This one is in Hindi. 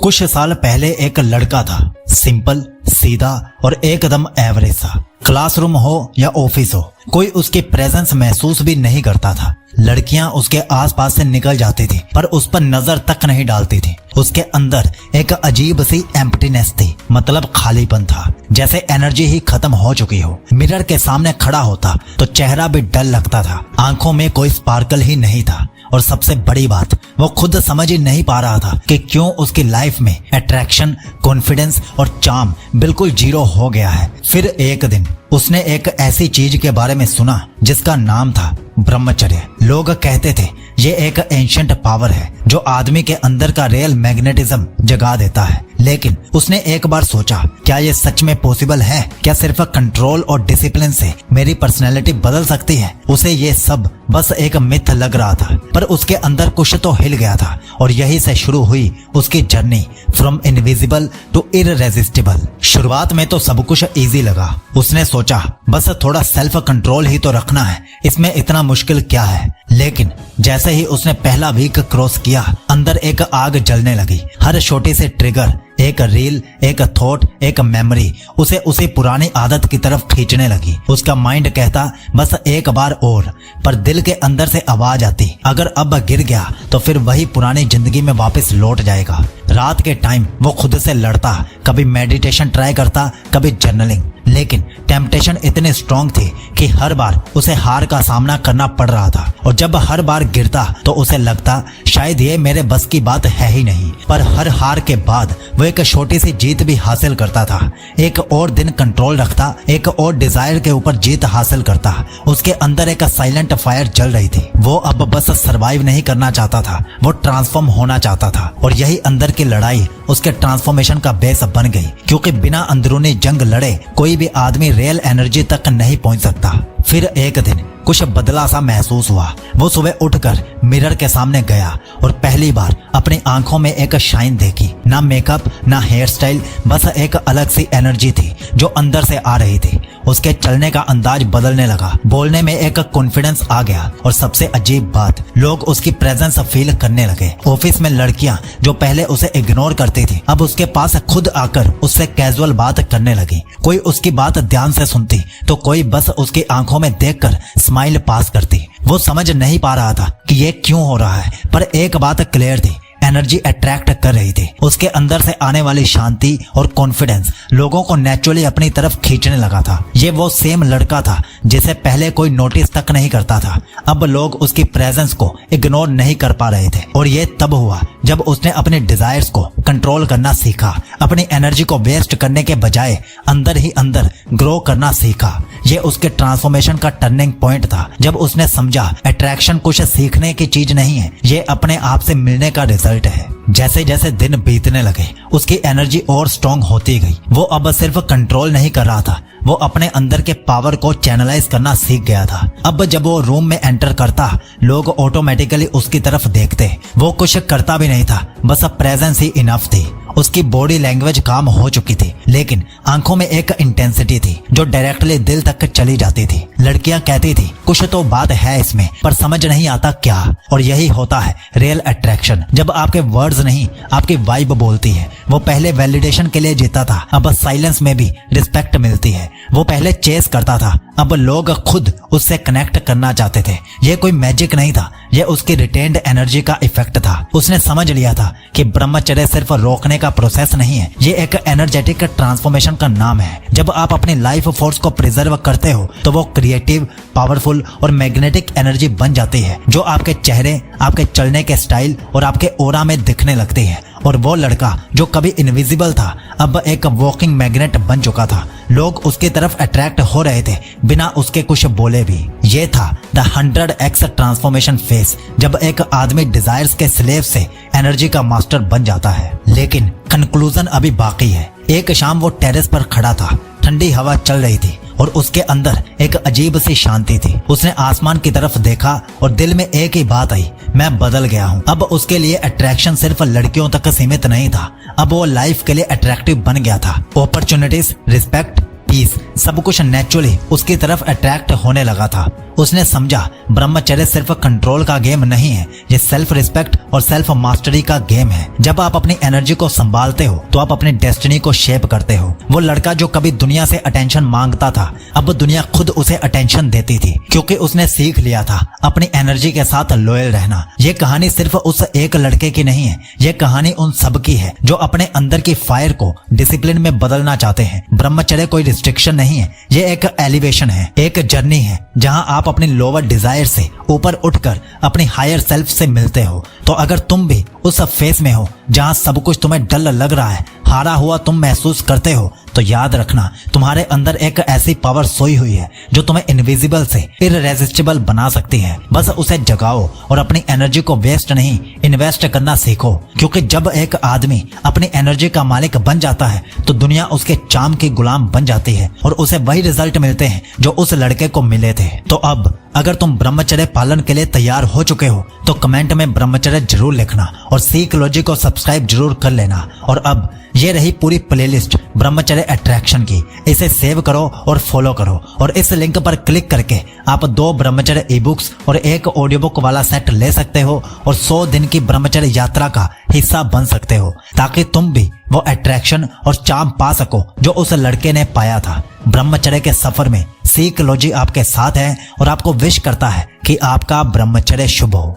कुछ साल पहले एक लड़का था, सिंपल, सीधा और एकदम एवरेज सा। क्लासरूम हो या ऑफिस हो, कोई उसकी प्रेजेंस महसूस भी नहीं करता था। लड़कियां उसके आसपास से निकल जाती थी पर उस पर नजर तक नहीं डालती थी। उसके अंदर एक अजीब सी एम्प्टीनेस थी, मतलब खालीपन था, जैसे एनर्जी ही खत्म हो चुकी हो। मिरर के सामने खड़ा होता तो चेहरा भी डल लगता था, आंखों में कोई स्पार्कल ही नहीं था। और सबसे बड़ी बात, वो खुद समझ ही नहीं पा रहा था कि क्यों उसकी लाइफ में अट्रैक्शन, कॉन्फिडेंस और चार्म बिल्कुल जीरो हो गया है। फिर एक दिन उसने एक ऐसी चीज के बारे में सुना जिसका नाम था ब्रह्मचर्य। लोग कहते थे ये एक एंशिएंट पावर है जो आदमी के अंदर का रियल मैग्नेटिज्म जगा देता है। लेकिन उसने एक बार सोचा, क्या ये सच में पॉसिबल है? क्या सिर्फ कंट्रोल और डिसिप्लिन से मेरी पर्सनैलिटी बदल सकती है? उसे ये सब बस एक मिथ लग रहा था, पर उसके अंदर कुछ तो हिल गया था और यही से शुरू हुई उसकी जर्नी फ्रॉम इनविजिबल टू इररेजिस्टिबल। शुरुआत में तो सब कुछ इजी लगा। उसने सोचा बस थोड़ा सेल्फ कंट्रोल ही तो रखना है, इसमें इतना मुश्किल क्या है। लेकिन जैसे ही उसने पहला वीक क्रॉस किया, अंदर एक आग जलने लगी। हर छोटी से ट्रिगर, एक रील, एक थॉट, एक मेमोरी उसे उसी पुरानी आदत की तरफ खींचने लगी। उसका माइंड कहता बस एक बार और, पर दिल के अंदर से आवाज आती, अगर अब गिर गया तो फिर वही पुरानी जिंदगी में वापस लौट जाएगा। रात के टाइम वो खुद से लड़ता, कभी मेडिटेशन ट्राई करता, कभी जर्नलिंग। लेकिन टेम्पटेशन इतनी स्ट्रॉन्ग थी कि हर बार उसे हार का सामना करना पड़ रहा था। और जब हर बार गिरता तो उसे लगता शायद ये मेरे बस की बात है ही नहीं। पर हर हार के बाद वो एक छोटी सी जीत भी हासिल करता था। एक और दिन कंट्रोल रखता, एक और डिजायर के ऊपर जीत हासिल करता। उसके अंदर एक साइलेंट फायर जल रही थी। वो अब बस सरवाइव नहीं करना चाहता था, वो ट्रांसफॉर्म होना चाहता था। और यही अंदर की लड़ाई उसके ट्रांसफॉर्मेशन का बेस बन गई, क्योंकि बिना अंदरूनी जंग लड़े कोई भी आदमी रियल एनर्जी तक नहीं पहुंच सकता। फिर एक दिन कुछ बदला सा महसूस हुआ। वो सुबह उठकर मिरर के सामने गया और पहली बार अपनी आंखों में एक शाइन देखी। ना मेकअप, ना हेयर स्टाइल, बस एक अलग सी एनर्जी थी जो अंदर से आ रही थी। उसके चलने का अंदाज बदलने लगा, बोलने में एक कॉन्फिडेंस आ गया और सबसे अजीब बात, लोग उसकी प्रेजेंस फील करने लगे। ऑफिस में लड़कियां जो पहले उसे इग्नोर करती थी, अब उसके पास खुद आकर उससे कैजुअल बात करने लगी। कोई उसकी बात ध्यान से सुनती तो कोई बस उसकी आंखों में देखकर स्माइल पास करती। वो समझ नहीं पा रहा था कि ये क्यों हो रहा है, पर एक बात क्लियर थी, एनर्जी अट्रैक्ट कर रही थी। उसके अंदर से आने वाली शांति और कॉन्फिडेंस लोगों को नेचुरली अपनी तरफ खींचने लगा था। ये वो सेम लड़का था जिसे पहले कोई नोटिस तक नहीं करता था। अब लोग उसकी प्रेजेंस को इग्नोर नहीं कर पा रहे थे। और ये तब हुआ जब उसने अपने डिजायर्स को कंट्रोल करना सीखा, अपनी एनर्जी को वेस्ट करने के बजाय अंदर ही अंदर ग्रो करना सीखा। ये उसके ट्रांसफॉर्मेशन का टर्निंग पॉइंट था, जब उसने समझा अट्रैक्शन कुछ सीखने की चीज नहीं है, ये अपने आप से मिलने का रिजल्ट है। जैसे जैसे दिन बीतने लगे उसकी एनर्जी और स्ट्रॉन्ग होती गई। वो अब सिर्फ कंट्रोल नहीं कर रहा था, वो अपने अंदर के पावर को चैनलाइज करना सीख गया था। अब जब वो रूम में एंटर करता, लोग ऑटोमेटिकली उसकी तरफ देखते। वो कुछ करता भी नहीं था, बस प्रेजेंस ही इनफ थी। उसकी बॉडी लैंग्वेज काम हो चुकी थी, लेकिन आंखों में एक इंटेंसिटी थी जो डायरेक्टली दिल तक चली जाती थी। लड़कियां कहती थी कुछ तो बात है इसमें, पर समझ नहीं आता क्या। और यही होता है रियल अट्रैक्शन, जब आपके वर्ड्स नहीं आपकी वाइब बोलती है। वो पहले वैलिडेशन के लिए जीता था, अब साइलेंस में भी रिस्पेक्ट मिलती है। वो पहले चेस करता था, अब लोग खुद उससे कनेक्ट करना चाहते थे। ये कोई मैजिक नहीं था, ये उसकी रिटेन्ड एनर्जी का इफेक्ट था। उसने समझ लिया था कि ब्रह्मचर्य सिर्फ रोकने का प्रोसेस नहीं है, ये एक एनर्जेटिक ट्रांसफॉर्मेशन का नाम है। जब आप अपनी लाइफ फोर्स को प्रिजर्व करते हो तो वो क्रिएटिव, पावरफुल और मैग्नेटिक एनर्जी बन जाती है, जो आपके चेहरे, आपके चलने के स्टाइल और आपके ऑरा में दिखने लगती है। और वो लड़का जो कभी इनविजिबल था, अब एक वॉकिंग मैग्नेट बन चुका था। लोग उसकी तरफ अट्रैक्ट हो रहे थे बिना उसके कुछ बोले भी। ये था द 100x ट्रांसफॉर्मेशन फेज, जब एक आदमी डिजायर्स के स्लेव से एनर्जी का मास्टर बन जाता है। लेकिन कंक्लूजन अभी बाकी है। एक शाम वो टेरेस पर खड़ा था, ठंडी हवा चल रही थी और उसके अंदर एक अजीब सी शांति थी। उसने आसमान की तरफ देखा और दिल में एक ही बात आई, मैं बदल गया हूँ। अब उसके लिए अट्रैक्शन सिर्फ लड़कियों तक सीमित नहीं था, अब वो लाइफ के लिए अट्रैक्टिव बन गया था। अपॉर्चुनिटीज, रिस्पेक्ट, पीस, सब कुछ नेचुरली उसकी तरफ अट्रैक्ट होने लगा था। उसने समझा ब्रह्मचर्य सिर्फ कंट्रोल का गेम नहीं है, ये सेल्फ रिस्पेक्ट और सेल्फ मास्टरी का गेम है। जब आप अपनी एनर्जी को संभालते हो तो आप अपनी डेस्टिनी को शेप करते हो। वो लड़का जो कभी दुनिया से अटेंशन मांगता था, अब दुनिया खुद उसे अटेंशन देती थी, क्योंकि उसने सीख लिया था अपनी एनर्जी के साथ लॉयल रहना। ये कहानी सिर्फ उस एक लड़के की नहीं है, ये कहानी उन सब की है जो अपने अंदर की फायर को डिसिप्लिन में बदलना चाहते हैं। ब्रह्मचर्य कोई रिस्ट्रिक्शन नहीं है, ये एक एलिवेशन है, एक जर्नी है जहां आप अपनी लोअर डिजायर से ऊपर उठकर अपनी हायर सेल्फ से मिलते हो। तो अगर तुम भी उस फेस में हो जहां सब कुछ तुम्हें डल लग रहा है, हारा हुआ तुम महसूस करते हो, तो याद रखना तुम्हारे अंदर एक ऐसी पावर सोई हुई है जो तुम्हें इनविजिबल से इररेसिस्टिबल बना सकती है। बस उसे जगाओ और अपनी एनर्जी को वेस्ट नहीं, इन्वेस्ट करना सीखो। क्योंकि जब एक आदमी अपनी एनर्जी का मालिक बन जाता है तो दुनिया उसके चाम की गुलाम बन जाती है और उसे वही रिजल्ट मिलते हैं जो उस लड़के को मिले थे। तो अब अगर तुम ब्रह्मचर्य पालन के लिए तैयार हो चुके हो तो कमेंट में ब्रह्मचर्य जरूर लिखना और सीकलॉजी को सब्सक्राइब जरूर कर लेना। और अब ये रही पूरी प्लेलिस्ट ब्रह्मचर्य अट्रैक्शन की, इसे सेव करो और फॉलो करो। और इस लिंक पर क्लिक करके आप 2 ब्रह्मचर्य ई बुक्स और 1 ऑडियो बुक वाला सेट ले सकते हो और 100 दिन की ब्रह्मचर्य यात्रा का हिस्सा बन सकते हो, ताकि तुम भी वो अट्रैक्शन और चार्म पा सको जो उस लड़के ने पाया था। ब्रह्मचर्य के सफर में सीकलॉजी आपके साथ है और आपको विश करता है कि आपका ब्रह्मचर्य शुभ हो।